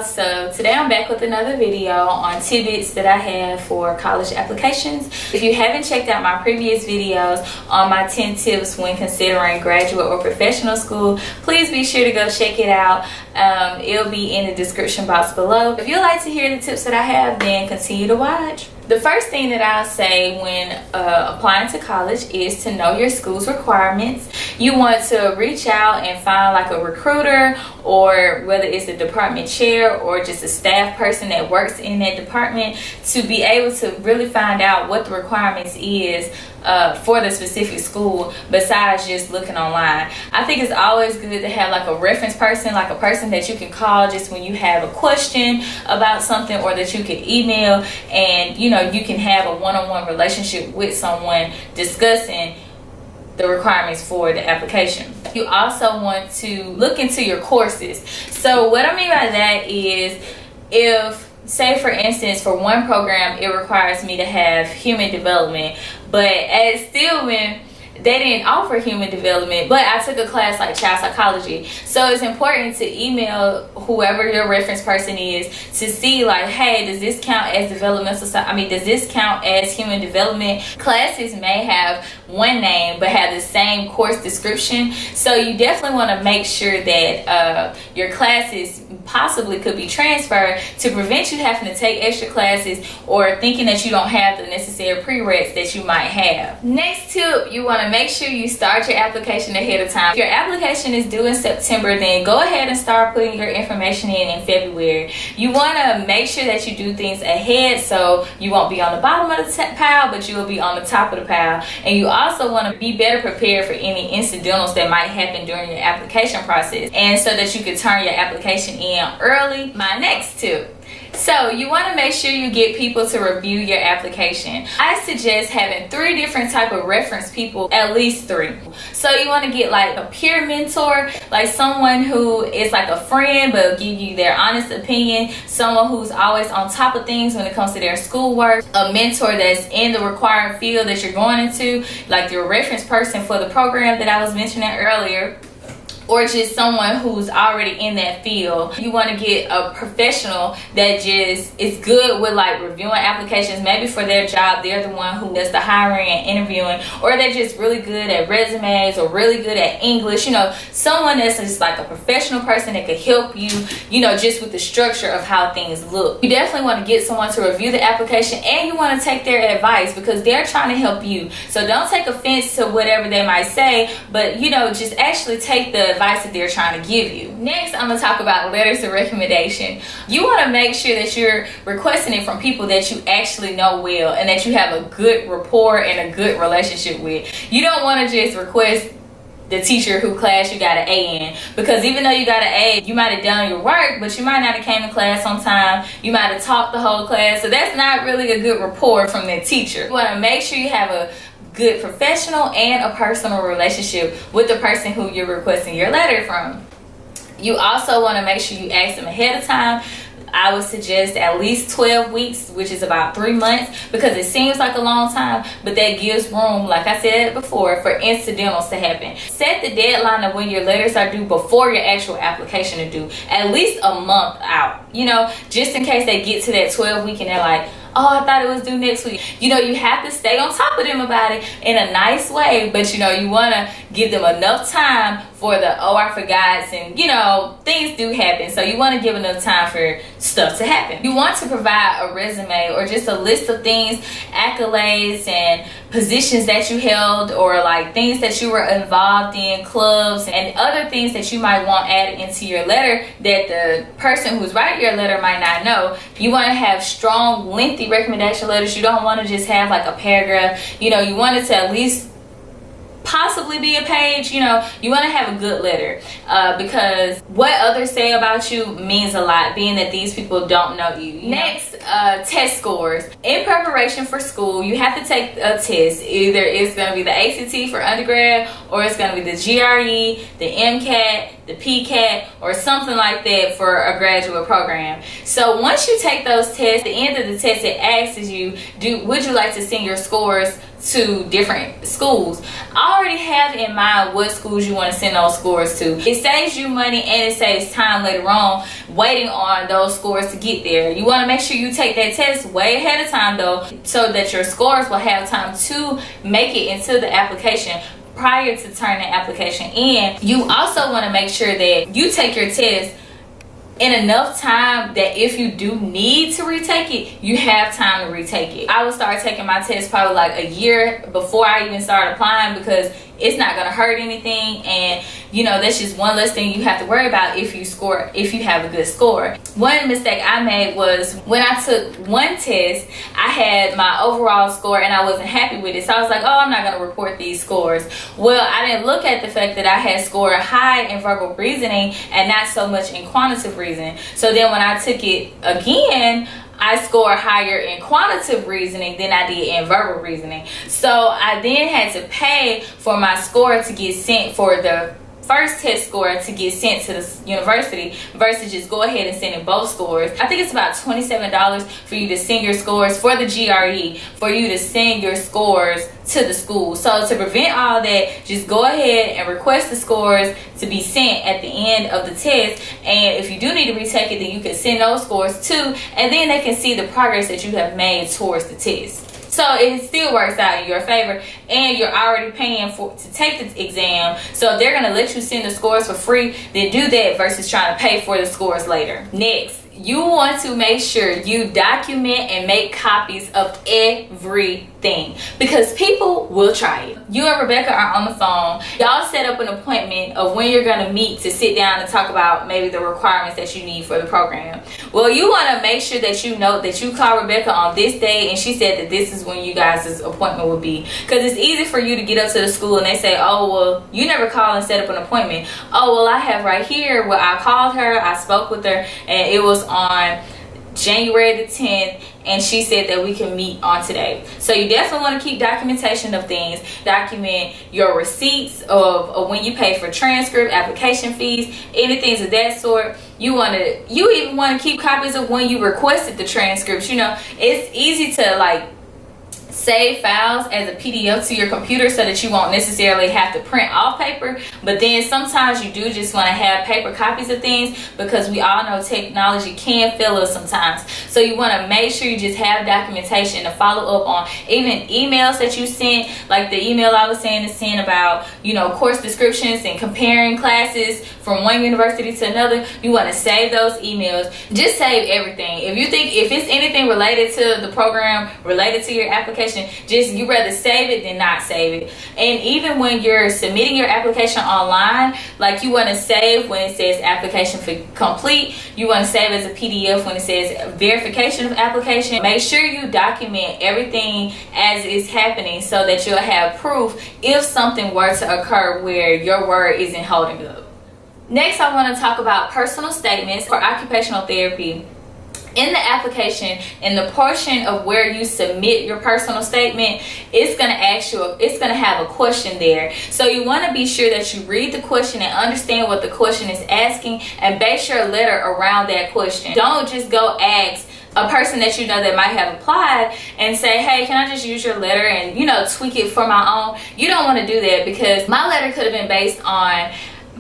y'all. So today I'm back with another video on tidbits that I have for college applications. If you haven't checked out my previous videos on my 10 tips when considering graduate or professional school, please be sure to go check it out. It'll be in the description box below. If you'd like to hear the tips that I have, then continue to watch. The first thing that I'll say when applying to college is to know your school's requirements. You want to reach out and find like a recruiter, or whether it's a department chair or just a staff person that works in that department, to be able to really find out what the requirements is for the specific school, besides just looking online. I think it's always good to have like a reference person, like a person that you can call just when you have a question about something, or that you can email, and you can have a one-on-one relationship with someone discussing the requirements for the application. You also want to look into your courses. So what I mean by that is, if say for instance for one program it requires me to have human development, but at Stillman they didn't offer human development, but I took a class like child psychology. So it's important to email whoever your reference person is to see like, hey, does this count as developmental? Does this count as human development? Classes may have one name but have the same course description. So you definitely want to make sure that your classes possibly could be transferred to prevent you having to take extra classes or thinking that you don't have the necessary prereqs that you might have. Next tip, you want to make sure you start your application ahead of time. If your application is due in September, then go ahead and start putting your information in February. You want to make sure that you do things ahead, so you won't be on the bottom of the pile, but you will be on the top of the pile. And you also want to be better prepared for any incidentals that might happen during your application process, and so that you can turn your application in early. My next tip. So you want to make sure you get people to review your application. I suggest having 3 different type of reference people, at least 3. So you want to get like a peer mentor, like someone who is like a friend but give you their honest opinion, someone who's always on top of things when it comes to their schoolwork, a mentor that's in the required field that you're going into, like your reference person for the program that I was mentioning earlier, or just someone who's already in that field. You want to get a professional that just is good with like reviewing applications. Maybe for their job they're the one who does the hiring and interviewing, or they're just really good at resumes or really good at English. Someone that's just like a professional person that could help you, just with the structure of how things look. You definitely want to get someone to review the application, and you want to take their advice because they're trying to help you. So don't take offense to whatever they might say, but just actually take the advice that they're trying to give you. Next, I'm going to talk about letters of recommendation. You want to make sure that you're requesting it from people that you actually know well and that you have a good rapport and a good relationship with. You don't want to just request the teacher who class you got an A in, because even though you got an A, you might have done your work, but you might not have came to class on time. You might have taught the whole class, so that's not really a good rapport from that teacher. You want to make sure you have a good professional and a personal relationship with the person who you're requesting your letter from. You also want to make sure you ask them ahead of time. I would suggest at least 12 weeks, which is about 3 months, because it seems like a long time, but that gives room, like I said before, for incidentals to happen. Set the deadline of when your letters are due before your actual application is due, at least a month out, just in case they get to that 12 week and they're like, oh, I thought it was due next week. You have to stay on top of them about it in a nice way, but you want to give them enough time for the, oh, I forgot, and things do happen. So you want to give enough time for stuff to happen. You want to provide a resume or just a list of things, accolades and positions that you held, or like things that you were involved in, clubs and other things that you might want added into your letter that the person who's writing your letter might not know. You want to have strong, lengthy recommendation letters. You don't want to just have like a paragraph. You want it to at least possibly be a page. You want to have a good letter, because what others say about you means a lot, being that these people don't know you. Next, test scores. In preparation for school, you have to take a test. Either it's going to be the ACT for undergrad, or it's going to be the GRE, the MCAT, the PCAT, or something like that for a graduate program. So once you take those tests, at the end of the test it asks you, would you like to send your scores to different schools? I already have in mind what schools you want to send those scores to. It saves you money and it saves time later on waiting on those scores to get there. You want to make sure you take that test way ahead of time though, so that your scores will have time to make it into the application prior to turning the application in. You also want to make sure that you take your test in enough time that if you do need to retake it, you have time to retake it. I would start taking my test probably like a year before I even start applying, because it's not going to hurt anything, and you know, that's just one less thing you have to worry about if you have a good score. One mistake I made was when I took one test, I had my overall score and I wasn't happy with it, so I was like, oh, I'm not going to report these scores. Well, I didn't look at the fact that I had scored high in verbal reasoning and not so much in quantitative reasoning. So then when I took it again, I scored higher in quantitative reasoning than I did in verbal reasoning. So I then had to pay for my score to get sent, for the first test score to get sent to the university, versus just go ahead and send in both scores. I think it's about $27 for you to send your scores for the GRE, for you to send your scores to the school. So to prevent all that, just go ahead and request the scores to be sent at the end of the test, and if you do need to retake it, then you can send those scores too, and then they can see the progress that you have made towards the test. So it still works out in your favor, and you're already paying to take the exam. So if they're going to let you send the scores for free, then do that versus trying to pay for the scores later. Next, you want to make sure you document and make copies of everything, because people will try it. You and Rebecca are on the phone. Y'all set up an appointment of when you're going to meet to sit down and talk about maybe the requirements that you need for the program. Well, you want to make sure that you know that you call Rebecca on this day and she said that this is when you guys' appointment will be, because it's easy for you to get up to the school and they say, oh, well, you never called and set up an appointment. Oh, well, I have right here where I called her, I spoke with her, and it was on January the 10th, and she said that we can meet on today. So you definitely want to keep documentation of things. Document your receipts of when you pay for transcript, application fees, anything of that sort. You even want to keep copies of when you requested the transcripts. You know, it's easy to like save files as a PDF to your computer so that you won't necessarily have to print off paper, but then sometimes you do just want to have paper copies of things, because we all know technology can fail us sometimes. So you want to make sure you just have documentation to follow up on, even emails that you sent, like the email I was saying to send about, you know, course descriptions and comparing classes from one university to another. You want to save those emails. Just save everything. If it's anything related to the program, related to your application, just you rather save it than not save it. And even when you're submitting your application online, like you want to save when it says application for complete, you want to save as a PDF when it says verification of application. Make sure you document everything as it's happening so that you'll have proof if something were to occur where your word isn't holding up. Next, I want to talk about personal statements for occupational therapy. In the application, in the portion of where you submit your personal statement, it's going to have a question there. So you want to be sure that you read the question and understand what the question is asking, and base your letter around that question. Don't just go ask a person that you know that might have applied and say, hey, can I just use your letter and, you know, tweak it for my own. You don't want to do that, because my letter could have been based on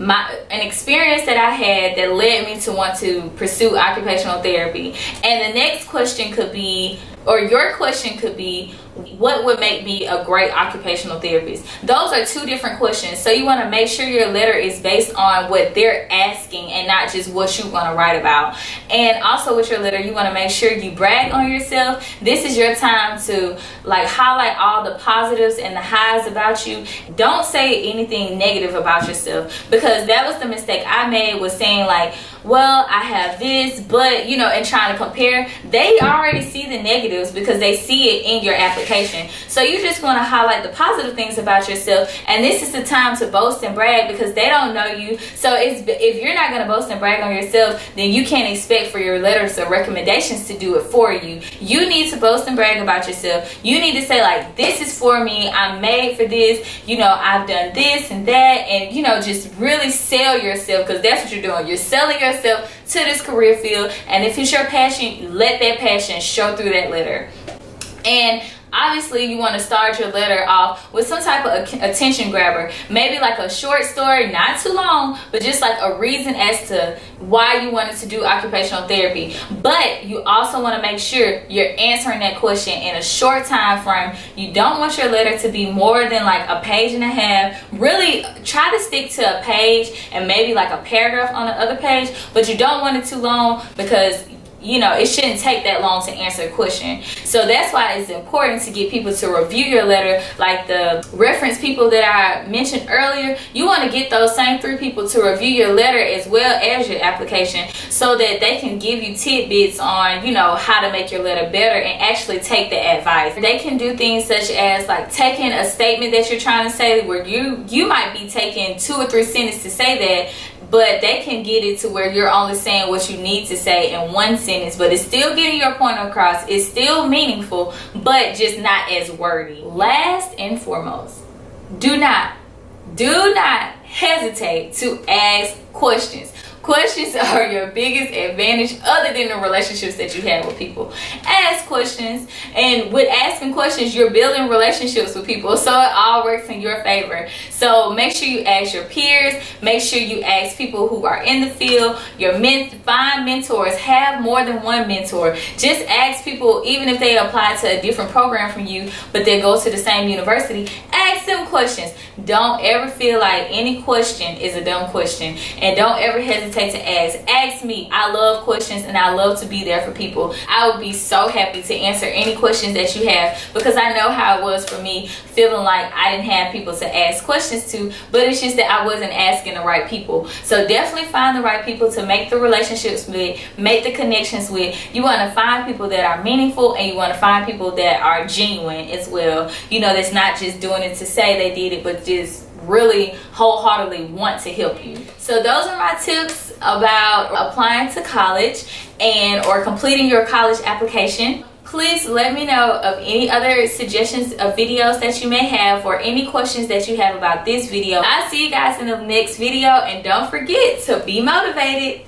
an experience that I had that led me to want to pursue occupational therapy. And the next question could be, or your question could be, what would make me a great occupational therapist? Those are two different questions. So you want to make sure your letter is based on what they're asking and not just what you want to write about. And also with your letter, you want to make sure you brag on yourself. This is your time to like highlight all the positives and the highs about you. Don't say anything negative about yourself, because that was the mistake I made, was saying like, well, I have this, but you know, and trying to compare, they already see the negatives because they see it in your application. So you just want to highlight the positive things about yourself, and this is the time to boast and brag because they don't know you. So if you're not going to boast and brag on yourself, then you can't expect for your letters of recommendations to do it for you. You need to boast and brag about yourself. You need to say like, this is for me, I'm made for this, you know, I've done this and that, and you know, just really sell yourself, because that's what you're doing. You're selling yourself to this career field, and if it's your passion, let that passion show through that letter. And obviously you want to start your letter off with some type of attention grabber, maybe like a short story, not too long, but just like a reason as to why you wanted to do occupational therapy. But you also want to make sure you're answering that question in a short time frame. You don't want your letter to be more than like a page and a half. Really try to stick to a page and maybe like a paragraph on the other page, but you don't want it too long, because you know, it shouldn't take that long to answer a question. So that's why it's important to get people to review your letter. Like the reference people that I mentioned earlier, you want to get those same 3 people to review your letter as well as your application, so that they can give you tidbits on, you know, how to make your letter better and actually take the advice. They can do things such as like taking a statement that you're trying to say, where you might be taking 2 or 3 sentences to say that, but they can get it to where you're only saying what you need to say in 1 sentence, but it's still getting your point across. It's still meaningful, but just not as wordy. Last and foremost, do not hesitate to ask questions. Questions are your biggest advantage other than the relationships that you have with people. Ask questions, and with asking questions, you're building relationships with people, so it all works in your favor. So make sure you ask your peers, make sure you ask people who are in the field, find mentors, have more than one mentor. Just ask people, even if they apply to a different program from you, but they go to the same university, ask them questions. Don't ever feel like any question is a dumb question, and don't ever hesitate to ask me. I love questions, and I love to be there for people. I would be so happy to answer any questions that you have, because I know how it was for me, feeling like I didn't have people to ask questions to, but it's just that I wasn't asking the right people. So definitely find the right people to make the relationships with, make the connections with. You want to find people that are meaningful, and you want to find people that are genuine as well. You know, that's not just doing it to say they did it, but just really wholeheartedly want to help you. So those are my tips about applying to college or completing your college application. Please let me know of any other suggestions of videos that you may have, or any questions that you have about this video. I'll see you guys in the next video, and don't forget to be motivated.